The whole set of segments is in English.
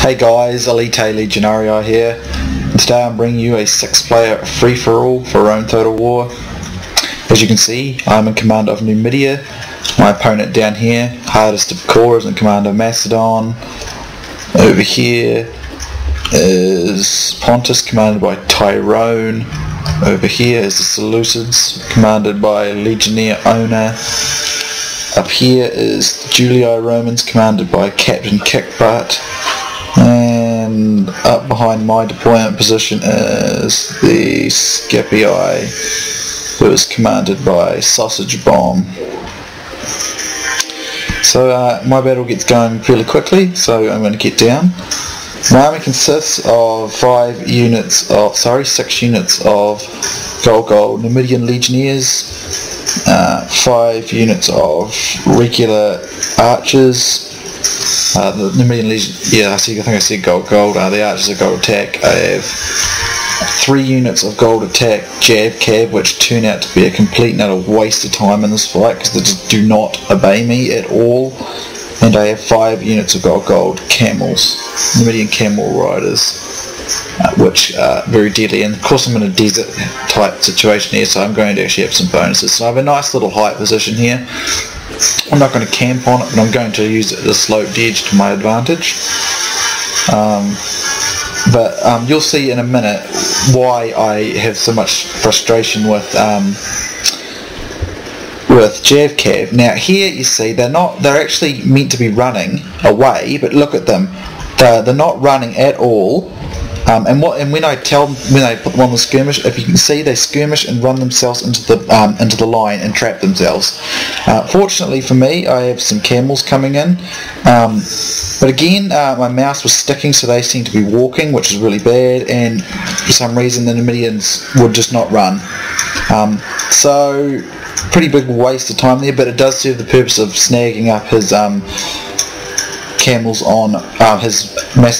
Hey guys, Elite Legionarii here, and today I'm bringing you a 6-player free-for-all for Rome Total War. As you can see, I'm in command of Numidia. My opponent down here, hardest of core, is in command of Macedon. Over here is Pontus, commanded by Tyrone. Over here is the Seleucids, commanded by Legionnaire Owner. Up here is Julli Romans, commanded by Captain Kickbutt. And up behind my deployment position is the Scipii, who is commanded by Sausage Bomb. So my battle gets going fairly quickly, so I'm going to get down. My army consists of 6 units of gold Numidian legionnaires, 5 units of regular archers. The Numidian Legion, I think I said gold. The archers are gold attack. I have 3 units of gold attack cav, which turn out to be a complete and utter waste of time in this fight because they just do not obey me at all. And I have 5 units of gold camels, Numidian camel riders, which are very deadly. And of course I'm in a desert type situation here, so I'm going to actually have some bonuses. So I have a nice little height position here. I'm not going to camp on it, but I'm going to use the sloped edge to my advantage. But you'll see in a minute why I have so much frustration with JavCav. Now here you see they're actually meant to be running away, but look at them. They're not running at all. And when I put them on the skirmish, if you can see, they skirmish and run themselves into the line and trap themselves. Fortunately for me, I have some camels coming in, but again, my mouse was sticking, so they seem to be walking, which is really bad. And for some reason, the Numidians would just not run. So pretty big waste of time there, but it does serve the purpose of snagging up his camels on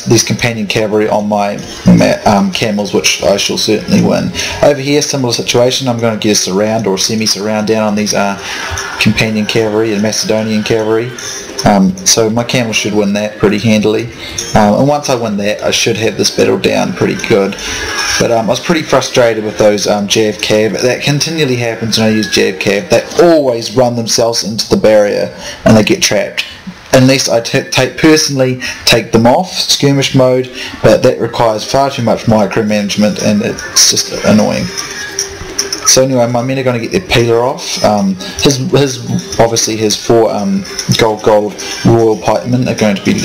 these companion cavalry on my camels, which I shall certainly win. Over here, similar situation. I'm going to get a surround or semi-surround down on these companion cavalry and Macedonian cavalry. So my camels should win that pretty handily. And once I win that, I should have this battle down pretty good. But I was pretty frustrated with those JavCav. That continually happens when I use JavCav. They always run themselves into the barrier and they get trapped. Unless I personally take them off skirmish mode, but that requires far too much micromanagement and it's just annoying. So anyway, my men are going to get their peeler off. Obviously his 4 gold royal pikemen are going to be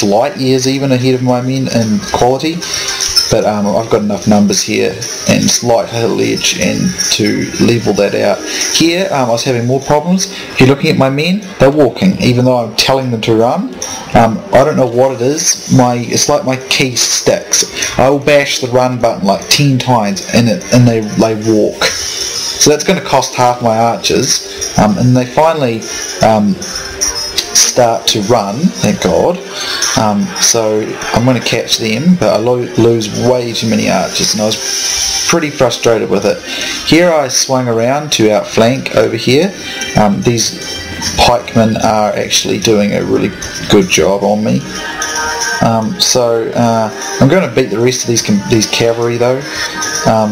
light years even ahead of my men in quality. But I've got enough numbers here and slight hill edge and to level that out. Here I was having more problems. If you're looking at my men, they're walking even though I'm telling them to run. I don't know what it is. It's like my key sticks. I will bash the run button like 10 times and they walk. So that's going to cost half my archers, and they finally start to run, thank God. So I'm going to catch them, but I lose way too many archers, and I was pretty frustrated with it. Here I swung around to outflank over here. These pikemen are actually doing a really good job on me. So I'm going to beat the rest of these cavalry though,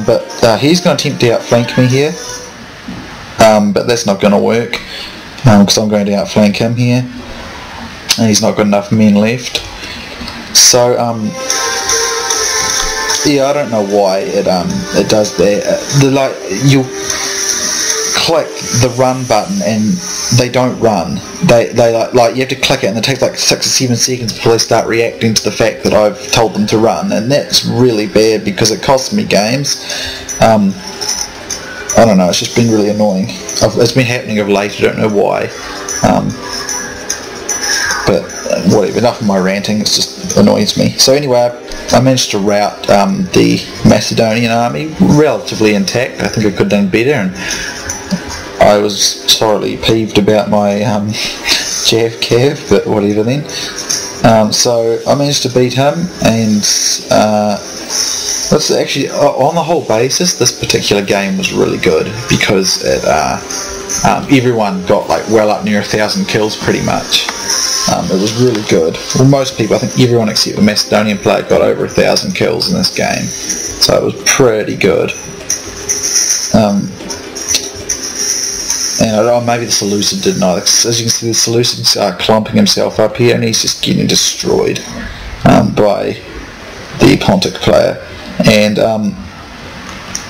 but he's going to attempt to outflank me here, but that's not going to work because I'm going to outflank him here and he's not got enough men left. So yeah, I don't know why it does that. You click the run button and they don't run. They like you have to click it and it takes like 6 or 7 seconds before they start reacting to the fact that I've told them to run, and that's really bad because it costs me games. I don't know, it's just been really annoying. It's been happening of late, I don't know why. But whatever, enough of my ranting, it just annoys me. So anyway, I managed to rout the Macedonian army relatively intact. I think I could have done better, and I was sorely peeved about my JavCav, but whatever then. So I managed to beat him, and that's actually, on the whole basis, this particular game was really good because it everyone got like well up near 1,000 kills pretty much. It was really good. Well, most people, I think everyone except the Macedonian player got over 1,000 kills in this game, so it was pretty good. And I don't know, maybe the Seleucid didn't either. As you can see, the Seleucid's clumping himself up here, and he's just getting destroyed by the Pontic player. And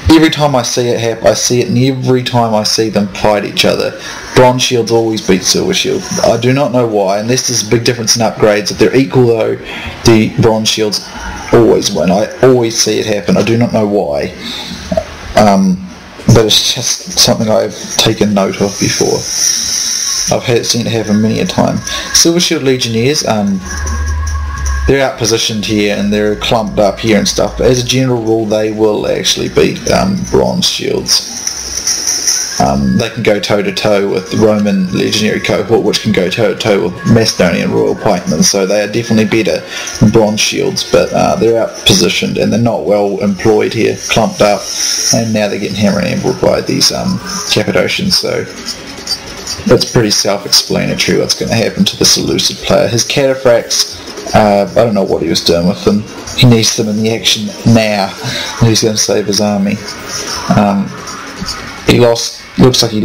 every time I see it happen, I see it, and every time I see them fight each other, Bronze Shields always beat Silver Shield. I do not know why, unless there's a big difference in upgrades. If they're equal though, the Bronze Shields always win. I always see it happen. I do not know why. But it's just something I've taken note of before. I've seen it happen many a time. Silver Shield Legionnaires, they're out positioned here and they're clumped up here and stuff, but as a general rule they will actually beat Bronze Shields. They can go toe to toe with the Roman Legionary cohort, which can go toe to toe with Macedonian Royal Pikemen, so they are definitely better than Bronze Shields, but they're out positioned and they're not well employed here, clumped up, and now they're getting hammered and ambled by these Cappadocians, so that's pretty self-explanatory what's going to happen to the Seleucid player. His cataphracts, I don't know what he was doing with them. He needs them in the action now. He's going to save his army. Looks like the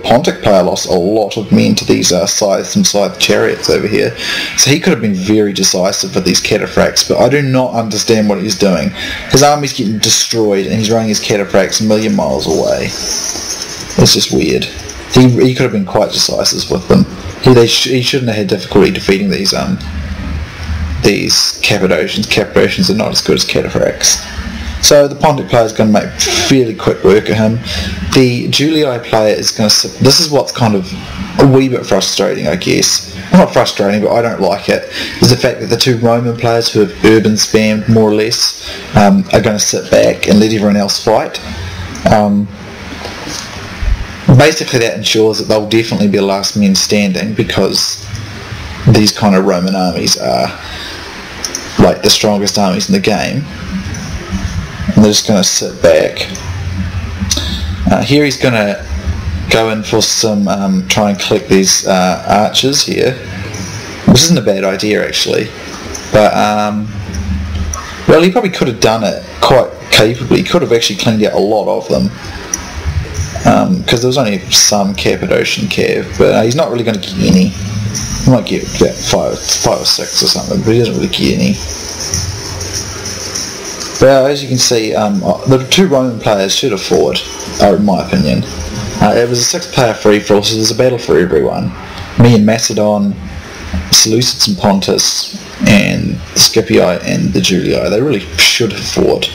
Pontic player lost a lot of men to these scythes and scythe chariots over here. So he could have been very decisive with these cataphracts, but I do not understand what he's doing. His army's getting destroyed and he's running his cataphracts a million miles away. It's just weird. He could have been quite decisive with them. He shouldn't have had difficulty defeating these Cappadocians. Cappadocians are not as good as cataphracts. So the Pontic player is going to make fairly quick work of him. The Julli player is going to... This is what's kind of a wee bit frustrating, I guess. Well, not frustrating, but I don't like it, is the fact that the two Roman players who have urban spammed, more or less, are going to sit back and let everyone else fight. Basically that ensures that they'll definitely be the last men standing, because these kind of Roman armies are like the strongest armies in the game. And they're just going to sit back. Here he's going to go in for some, try and collect these archers here, which isn't a bad idea actually, but well, he probably could have done it quite capably. He could have actually cleaned out a lot of them, because there was only some Cappadocian cav, but he's not really going to get any. He might get about five or six or something, but he doesn't really get any. Well, as you can see, the two Roman players should have fought, in my opinion. It was a 6-player free-for-all, so there's a battle for everyone. Me and Macedon, Seleucids and Pontus, and the Scipii and the Julli. They really should have fought.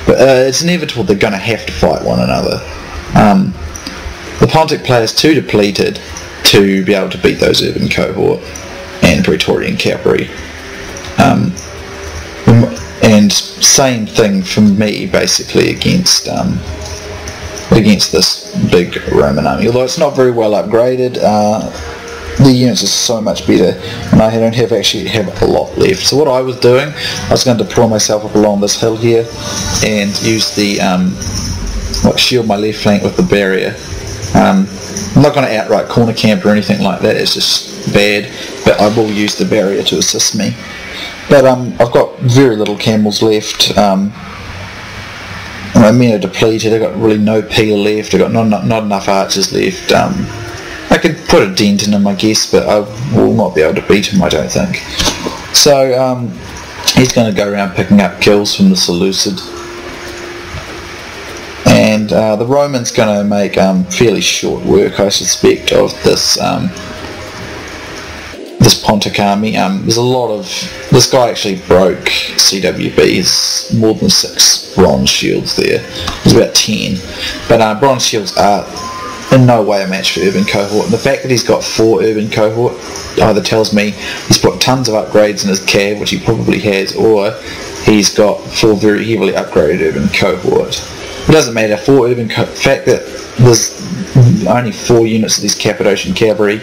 But it's inevitable they're going to have to fight one another. The Pontic players too depleted to be able to beat those urban cohort and Praetorian cavalry. And same thing for me basically against this big Roman army. Although it's not very well upgraded, the units are so much better, and I don't actually have a lot left. So what I was doing, I was going to deploy myself up along this hill here and use the shield my left flank with the barrier. I'm not going to outright corner camp or anything like that, it's just bad, but I will use the barrier to assist me. But I've got very little camels left. My men are depleted. I've got really no peel left. I've got not enough archers left. I could put a dent in him, I guess, but I will not be able to beat him, I don't think. So he's going to go around picking up kills from the Seleucid. And the Romans going to make fairly short work, I suspect, of this this Pontic army. There's a lot of... This guy actually broke CWB. There's more than 6 bronze shields there. There's about 10. But bronze shields are in no way a match for urban cohort. And the fact that he's got 4 urban cohort either tells me he's put tons of upgrades in his cav, which he probably has, or he's got 4 very heavily upgraded urban cohort. It doesn't matter. 4 urban the fact that there's only 4 units of these Cappadocian cavalry,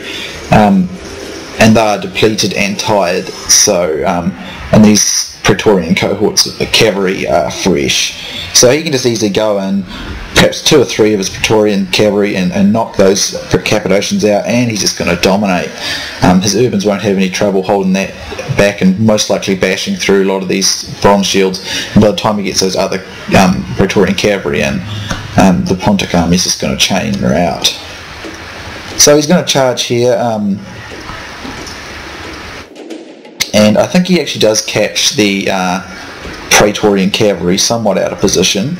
and they are depleted and tired. So, and these Praetorian cohorts of the cavalry are fresh. So he can just easily go and perhaps 2 or 3 of his Praetorian cavalry and knock those Cappadocians out, and he's just going to dominate. His urbans won't have any trouble holding that back and most likely bashing through a lot of these bronze shields. And by the time he gets those other Praetorian cavalry in, the Pontic army is just going to chain her out. So he's going to charge here, and I think he actually does catch the Praetorian cavalry somewhat out of position.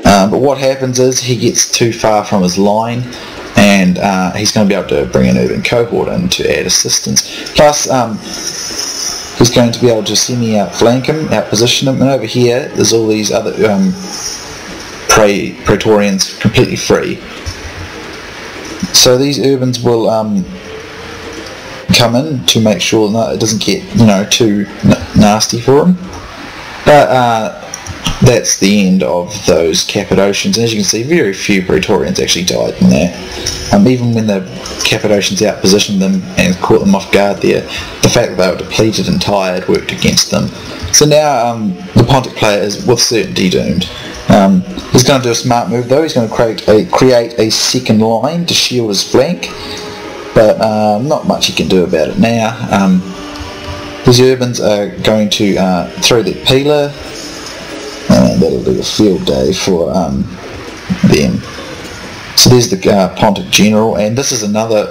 But what happens is he gets too far from his line, and he's going to be able to bring an urban cohort in to add assistance. Plus, he's going to be able to semi-outflank him, outposition him, and over here there's all these other Praetorians completely free. So these urbans will come in to make sure that it doesn't get too nasty for him. But that's the end of those Cappadocians. And as you can see, very few Praetorians actually died in that. Even when the Cappadocians outpositioned them and caught them off guard there, the fact that they were depleted and tired worked against them. So now the Pontic player is with certainty doomed. He's going to do a smart move though. He's going to create a second line to shield his flank, but not much he can do about it now. His urbans are going to throw their peeler, and that'll be a field day for them. So there's the Pontic general, and this is another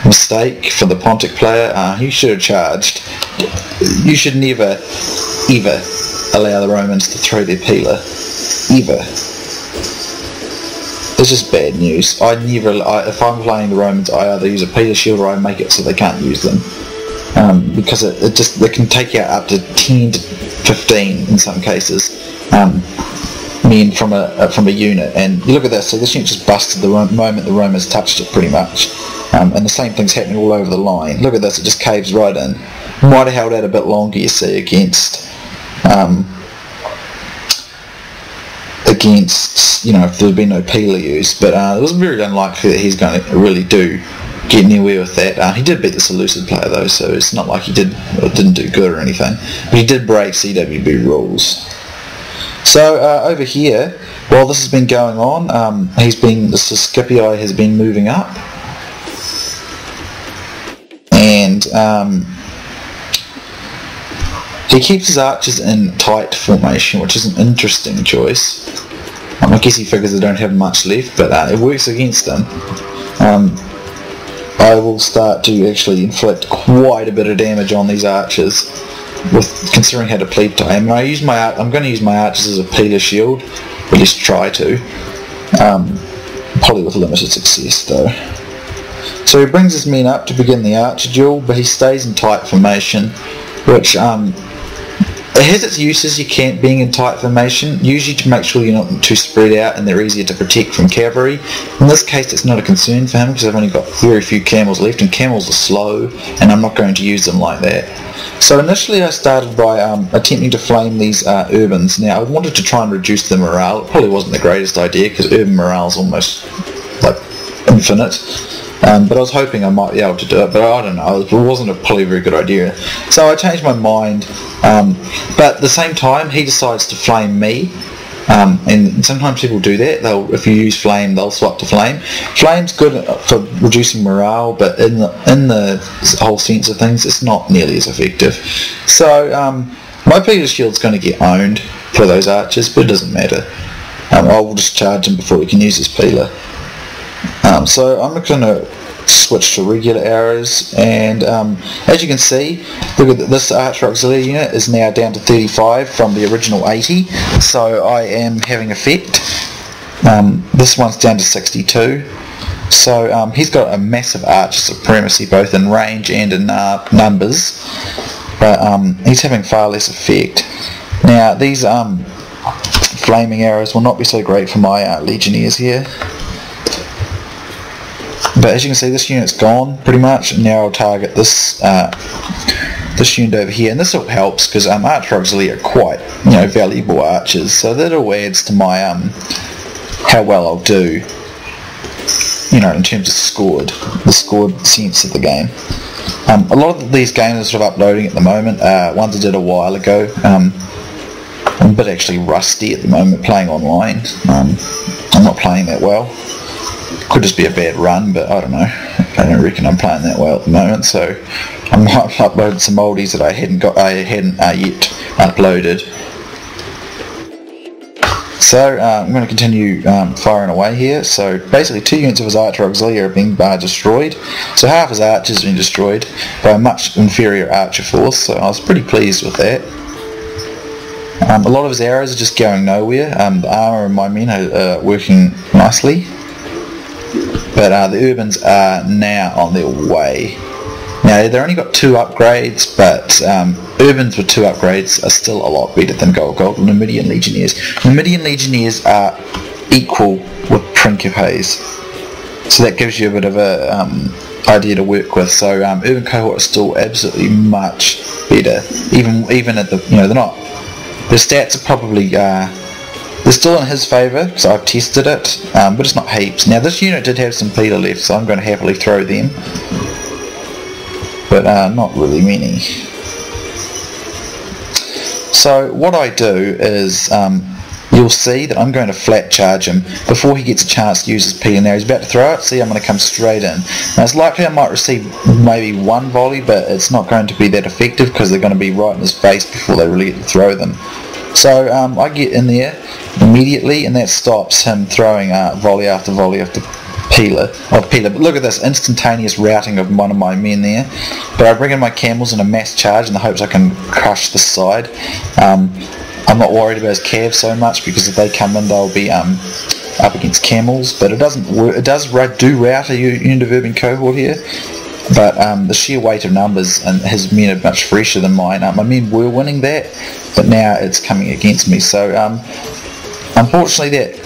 mistake for the Pontic player. He should have charged. You should never, ever allow the Romans to throw their peeler. Ever. It's just bad news. If I'm playing the Romans, I either use a peeler shield or I make it so they can't use them. Because they can take out up to 10 to 15 in some cases men from a unit, and you look at this. So this unit just busted the moment the Romans touched it, pretty much, and the same thing's happening all over the line. Look at this; it just caves right in. Might have held out a bit longer, you see, against if there had been no peeler used, but it was very unlikely that he's going to really get anywhere with that. He did beat the Seleucid player though, so it's not like he didn't do good or anything, but he did break CWB rules. So over here, while this has been going on, the Scipii has been moving up, and he keeps his archers in tight formation, which is an interesting choice. I guess he figures they don't have much left, but it works against them. I will start to actually inflict quite a bit of damage on these archers, considering how depleted I am. I'm going to use my archers as a peeler shield, or at least try to. Probably with limited success though. So he brings his men up to begin the archer duel, but he stays in tight formation, which it has its uses, being in tight formation, usually to make sure you're not too spread out and they're easier to protect from cavalry. In this case it's not a concern for him because I've only got very few camels left, and camels are slow and I'm not going to use them like that. So initially I started by attempting to flame these urbans. Now I wanted to try and reduce the morale. It probably wasn't the greatest idea because urban morale is almost like infinite. But I was hoping I might be able to do it, but I don't know, it wasn't probably a very good idea. So I changed my mind, but at the same time he decides to flame me, and sometimes people do that. If you use flame, they'll swap to flame. Flame's good for reducing morale, but in the whole sense of things, it's not nearly as effective. So my peeler shield's going to get owned for those archers, but it doesn't matter. I will just charge him before he can use his peeler. So I'm going to switch to regular arrows, and as you can see, look at this archer auxiliary unit is now down to 35 from the original 80, so I am having effect. This one's down to 62, so he's got a massive archer supremacy both in range and in numbers, but he's having far less effect. Now these flaming arrows will not be so great for my legionnaires here. But as you can see, this unit's gone pretty much, and now I'll target this unit over here, and this all helps because archer auxiliary are quite valuable archers, so that all adds to my how well I'll do in terms of the scored sense of the game. A lot of these games are sort of uploading at the moment. Ones I did a while ago. I'm a bit actually rusty at the moment playing online. I'm not playing that well. Could just be a bad run, but I don't know. I don't reckon I'm playing that well at the moment, so I might upload some oldies that I hadn't yet uploaded. So I'm going to continue firing away here. So basically 2 units of his archer auxiliary are being destroyed. So half his archers have been destroyed by a much inferior archer force, so I was pretty pleased with that. A lot of his arrows are just going nowhere. The armour in my men are working nicely. But the Urbans are now on their way. Now they've only got 2 upgrades, but Urbans with 2 upgrades are still a lot better than Gold Numidian Legionnaires. Numidian Legionnaires are equal with Principes, so that gives you a bit of a idea to work with. So Urban Cohort is still absolutely much better. Even at the they're not. The stats are probably they're still in his favour, so I've tested it, but it's not heaps. Now this unit did have some Peter left, so I'm going to happily throw them, but not really many. So what I do is, you'll see that I'm going to flat charge him before he gets a chance to use his Peter. Now he's about to throw it, see I'm going to come straight in. Now it's likely I might receive maybe 1 volley, but it's not going to be that effective because they're going to be right in his face before they really get to throw them. So I get in there immediately, and that stops him throwing volley after volley after Peeler. But look at this instantaneous routing of one of my men there. But I bring in my camels in a mass charge in the hopes I can crush this side. I'm not worried about his calves so much because if they come in they'll be up against camels. But it doesn't work. It does do rout a unit of Urban Cohort here. But the sheer weight of numbers and his men are much fresher than mine. My men were winning that, but now it's coming against me. So unfortunately that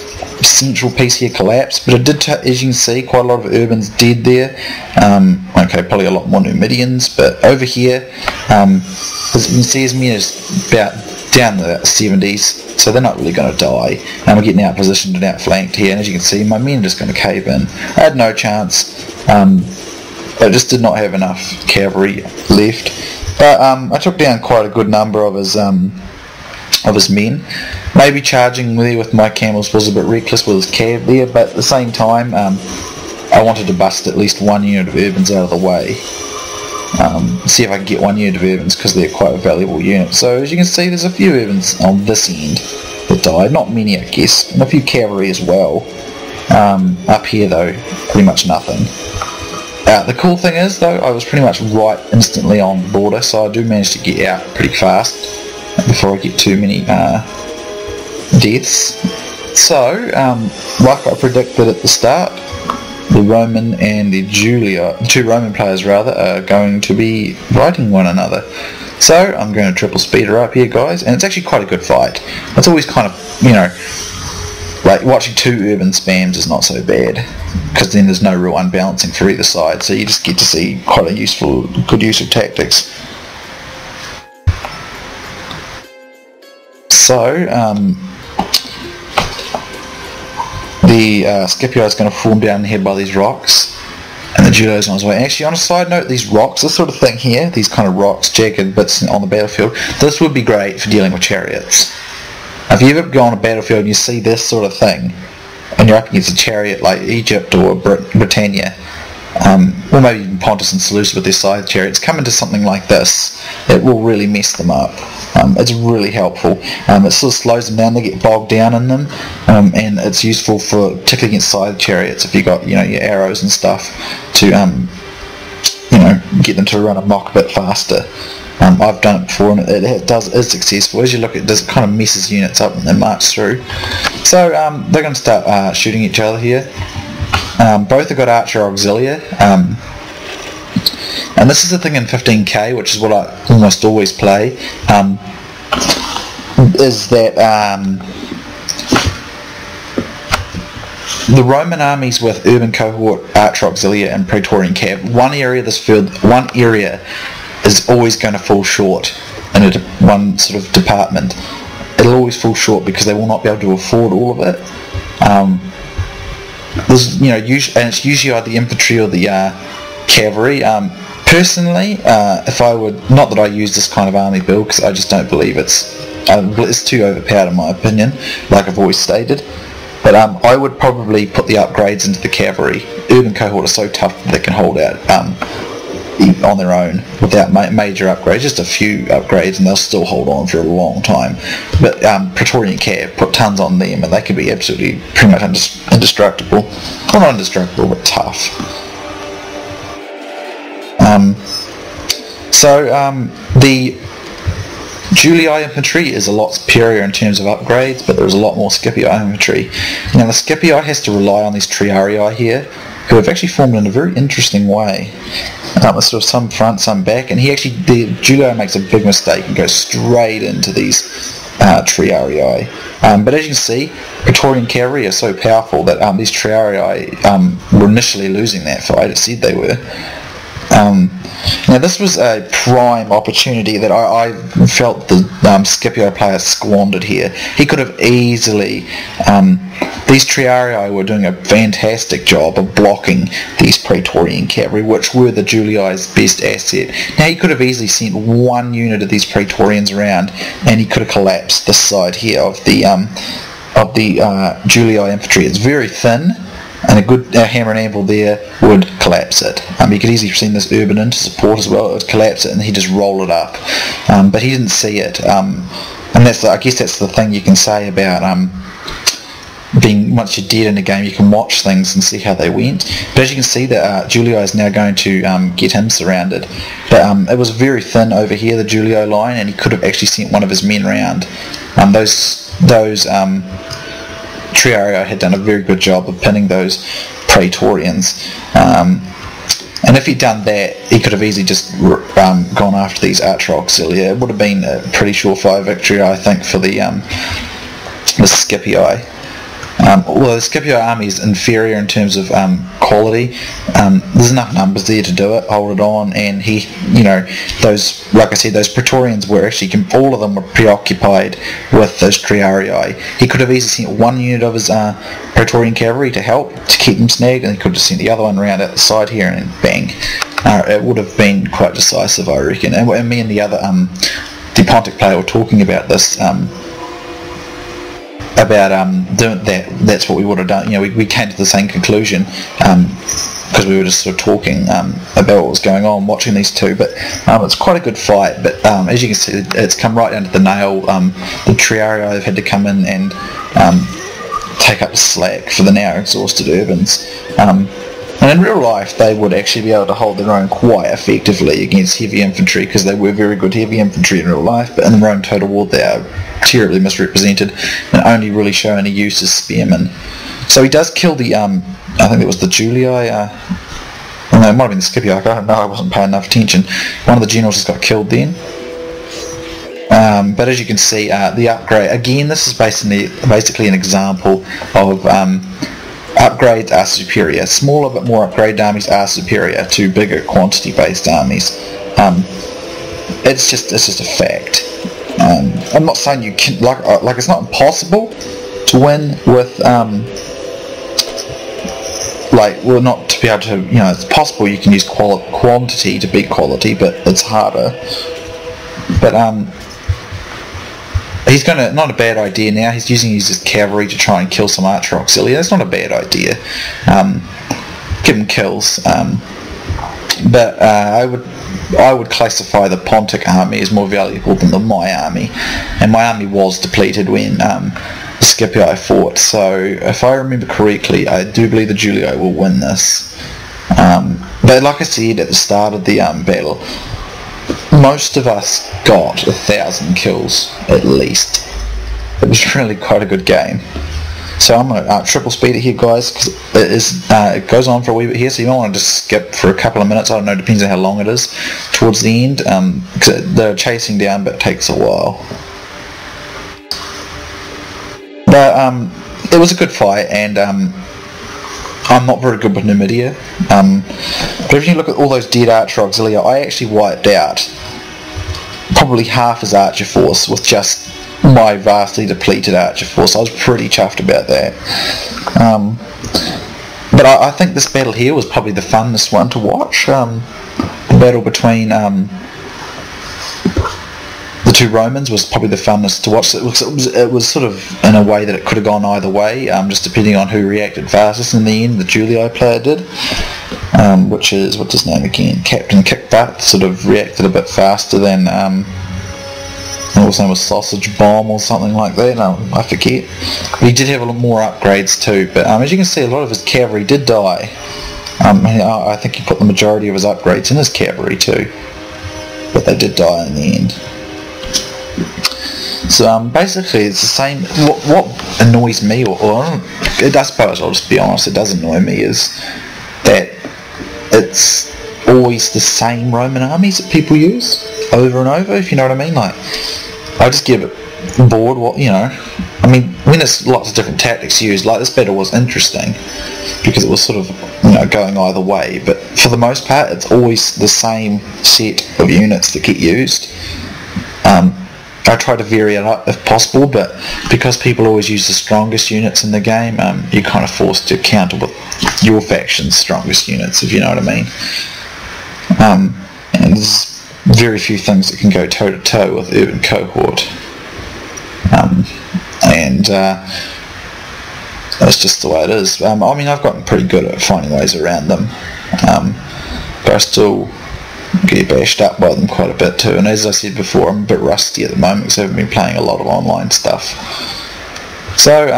central piece here collapsed, but it did, as you can see, quite a lot of Urbans dead there. Okay, probably a lot more Numidians, but over here, as you can see, his men is about down the 70s, so they're not really going to die. And we're getting out-positioned and outflanked here, and as you can see, my men are just going to cave in. I had no chance. I just did not have enough cavalry left, but I took down quite a good number of his men. Maybe charging there with my camels was a bit reckless with his cav there, but at the same time I wanted to bust at least 1 unit of Urbans out of the way. See if I can get 1 unit of Urbans because they're quite a valuable unit. So as you can see, there's a few Urbans on this end that died, not many I guess, and a few cavalry as well. Up here though, pretty much nothing. The cool thing is though, I was pretty much right instantly on the border, so I do manage to get out pretty fast before I get too many deaths. So, like I predicted at the start, the Roman and the Julli, 2 Roman players rather, are going to be fighting one another. So I'm going to triple speed her up here, guys, and it's actually quite a good fight. It's always kind of, like watching 2 urban spams is not so bad, because then there's no real unbalancing for either side, so you just get to see quite a good use of tactics. So, the Scipii is going to form down here by these rocks, and the Julli is on his way. Actually, on a side note, these rocks, this sort of thing here, these kind of rocks, jagged bits on the battlefield, this would be great for dealing with chariots. If you ever go on a battlefield and you see this sort of thing, and you're up against a chariot like Egypt or Britannia, or maybe even Pontus and Seleucid with their scythe chariots, come into something like this, it will really mess them up. It's really helpful. It sort of slows them down, they get bogged down in them, and it's useful for, particularly against scythe chariots, if you've got your arrows and stuff, to get them to run amok a bit faster. I've done it before and it is successful. As you look at this, it kind of messes units up when they march through. So they're going to start shooting each other here. Both have got archer auxiliary, and this is the thing in 15k, which is what I almost always play, is that the Roman armies with urban cohort, archer auxiliary and praetorian cav, one area is always going to fall short in one sort of department. It'll always fall short because they will not be able to afford all of it. There's, and it's usually either the infantry or the cavalry. Personally, if I would, not that I use this kind of army build, because I just don't believe it's too overpowered in my opinion, like I've always stated, but I would probably put the upgrades into the cavalry. Urban cohort are so tough that they can hold out on their own without major upgrades, just a few upgrades, and they'll still hold on for a long time. But Praetorian Cav, put tons on them and they could be absolutely pretty much indestructible. Well, not indestructible, but tough. The Julli infantry is a lot superior in terms of upgrades, but there's a lot more Scipii infantry. Now the Scipii has to rely on these Triarii here, who have actually formed in a very interesting way. Sort of some front, some back, and the Julli makes a big mistake and goes straight into these Triarii. But as you can see, Praetorian cavalry are so powerful that these Triarii were initially losing that fight. It said they were. Now this was a prime opportunity that I felt the Scipio player squandered here. He could have easily, these Triarii were doing a fantastic job of blocking these Praetorian cavalry, which were the Julii's best asset. Now he could have easily sent one unit of these Praetorians around and he could have collapsed this side here of the Julii infantry. It's very thin, and a good hammer and anvil there would collapse it. You could easily send this urban in to support as well. It would collapse it and he'd just roll it up. But he didn't see it. And I guess that's the thing you can say about once you're dead in a game, you can watch things and see how they went. But as you can see, that Julii is now going to get him surrounded. But it was very thin over here, the Julii line, and he could have actually sent one of his men round. Those Triarii had done a very good job of pinning those Praetorians, and if he'd done that, he could have easily just gone after these Archer Auxilia. It would have been a pretty surefire victory, I think, for the Scipii. Well, the Scipio army is inferior in terms of quality. There's enough numbers there to do it, hold it on, and like I said, those Praetorians were actually, all of them were preoccupied with those Triarii. He could have easily sent one unit of his Praetorian cavalry to help, to keep them snagged, and he could have sent the other one around at the side here, and bang. It would have been quite decisive, I reckon. And me and the other, the Pontic player were talking about this, about doing that. That's what we would have done. We came to the same conclusion because we were just sort of talking about what was going on, watching these two. But it's quite a good fight. But as you can see, it's come right down to the nail. The Triarii have had to come in and take up the slack for the now exhausted Urbans. And in real life, they would actually be able to hold their own quite effectively against heavy infantry, because they were very good heavy infantry in real life, but in the Rome Total War they are terribly misrepresented and only really show any use as spearmen. So he does kill the, I think it was the Julii, no, it might have been the Scipii, I don't know, I wasn't paying enough attention. One of the generals just got killed then. But as you can see, the upgrade, again, this is basically an example of upgrades are superior. Smaller but more upgraded armies are superior to bigger quantity-based armies. It's just a fact. I'm not saying you can, like it's not impossible to win with not to be able to, it's possible you can use quantity to beat quality, but it's harder. But he's not a bad idea now. He's using his cavalry to try and kill some Archer Auxilia. That's not a bad idea. Give him kills. But I would classify the Pontic army as more valuable than my army. And my army was depleted when the Scipii fought. So if I remember correctly, I do believe the Julii will win this. But like I said at the start of the battle, most of us got 1,000 kills at least. It was really quite a good game. So I'm going to triple speed it here, guys, because it goes on for a wee bit here, so you might want to just skip for a couple of minutes. I don't know, depends on how long it is towards the end, because they're chasing down, but it takes a while. But it was a good fight, and I'm not very good with Numidia. But if you look at all those dead Archer Auxilia, I actually wiped out probably half his Archer force with just my vastly depleted Archer force. I was pretty chuffed about that. But I think this battle here was probably the funnest one to watch. The battle between the two Romans was probably the funnest to watch. It was sort of in a way that it could have gone either way, just depending on who reacted fastest. In the end, the Julli player did, which is, what's his name again? Captain Kickbutt, sort of reacted a bit faster than, his name was Sausage Bomb or something like that, I forget. But he did have a lot more upgrades too, but as you can see, a lot of his cavalry did die. I think he put the majority of his upgrades in his cavalry too, but they did die in the end. So basically it's the same. What annoys me, or I suppose I'll just be honest, it does annoy me, is that it's always the same Roman armies that people use over and over, if you know what I mean. Like, I just get a bit bored. I mean, when there's lots of different tactics used, like this battle was interesting because it was sort of, going either way, but for the most part it's always the same set of units that get used. I try to vary it up if possible, but because people always use the strongest units in the game, you're kind of forced to counter with your faction's strongest units, if you know what I mean. And there's very few things that can go toe to toe with Urban Cohort, and that's just the way it is. I mean, I've gotten pretty good at finding ways around them, but I still get bashed up by them quite a bit too. And as I said before, I'm a bit rusty at the moment because I haven't been playing a lot of online stuff. So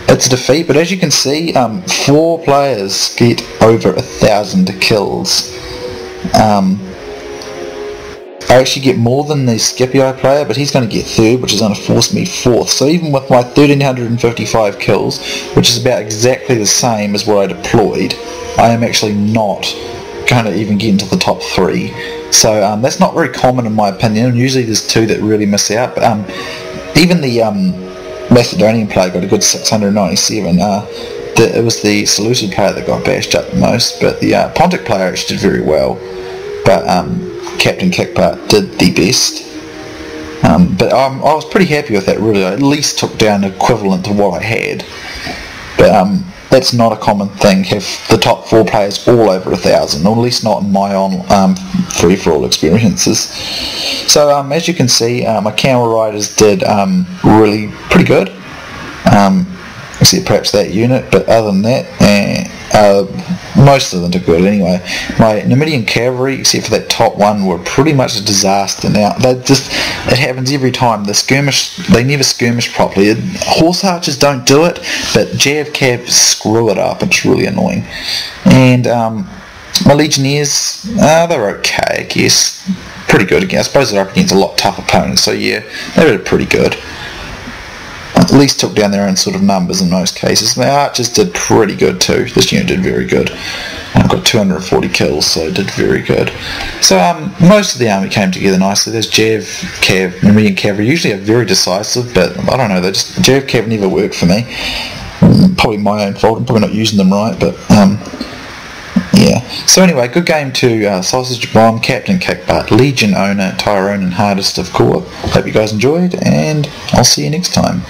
it's a defeat, but as you can see, 4 players get over 1,000 kills. I actually get more than the Scipii player, but he's going to get 3rd, which is going to force me 4th. So even with my 1,355 kills, which is about exactly the same as what I deployed, I am actually not going to even get into the top 3. So that's not very common in my opinion. Usually there's 2 that really miss out, but even the Macedonian player got a good 697. It was the Seleucid player that got bashed up the most, but the Pontic player actually did very well, but Captain Kickbutt did the best. But I was pretty happy with that, really. I at least took down equivalent to what I had, but that's not a common thing, have the top 4 players all over 1,000, or at least not in my own free-for-all experiences. So as you can see, my camel riders did really pretty good, except perhaps that unit, but other than that, most of them did good anyway. My Numidian cavalry, except for that top one, were pretty much a disaster. Now, it happens every time. They never skirmish properly. Horse archers don't do it, but cav screw it up. It's really annoying. And my legionnaires, they're okay, I guess. Pretty good again. I suppose they're up against a lot tough opponents, so yeah, they did pretty good. At least took down their own sort of numbers in most cases. My archers did pretty good too. This unit did very good. I've got 240 kills, so it did very good. So most of the army came together nicely. There's Numidian cavalry. Usually are very decisive, but I don't know. Jav cav never worked for me. Probably my own fault. I'm probably not using them right, but yeah. So anyway, good game to Sausage Bomb, Captain Kickbutt, Legion Owner, Tyrone, and Hardest of Core. Hope you guys enjoyed, and I'll see you next time.